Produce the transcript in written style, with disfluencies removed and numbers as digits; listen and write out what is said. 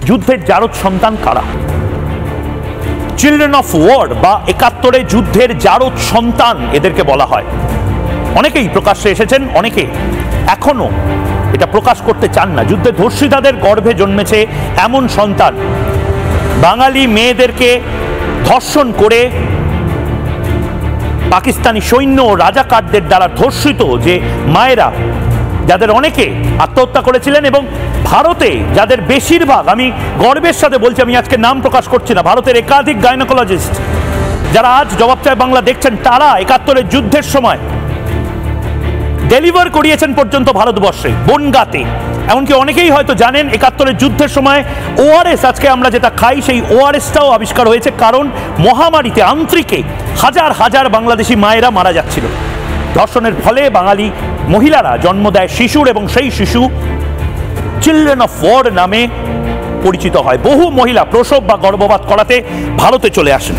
যুদ্ধের জারদ সন্তান কারা? চিলড্রেন অফ ওয়ার বা ৭১ যুদ্ধের জারদ সন্তান এদেরকে বলা হয়। অনেকেই প্রকাশ্যে এসেছেন, অনেকে এখনো এটা প্রকাশ করতে চান না। যুদ্ধে ধর্ষিতাদের গর্ভে জন্মেছে এমন সন্তান, বাঙালি মেয়েদেরকে ধর্ষণ করে পাকিস্তানি সৈন্য ও রাজাকারদের দ্বারা ধর্ষিত যে মায়েরা, যাদের অনেকে আত্মহত্যা করেছিলেন, এবং ভারতে যাদের বেশিরভাগ, আমি গর্বের সাথে বলছি, আমি আজকে নাম প্রকাশ করছি না, ভারতের একাধিক গাইনোকোলজিস্ট যারা আজ জবাব চায় বাংলা দেখছেন, তারা ৭১ যুদ্ধের সময় ডেলিভার করিয়েছেন পর্যন্ত ভারতবর্ষে, বনগাঁতে। এমনকি অনেকেই হয়তো জানেন ৭১ যুদ্ধের সময় ওআরএস, আজকে আমরা যেটা খাই সেই ওআরএসটাও আবিষ্কার হয়েছে, কারণ মহামারীতে, আন্ত্রিকে হাজার হাজার বাংলাদেশি মায়েরা মারা যাচ্ছিল। ধর্ষণের ফলে বাঙালি মহিলারা জন্ম দেয় শিশুর, এবং সেই শিশু চিলড্রেন অফ ওয়ার নামে পরিচিত হয়। বহু মহিলা প্রসব বা গর্ভপাত করাতে ভারতে চলে আসেন।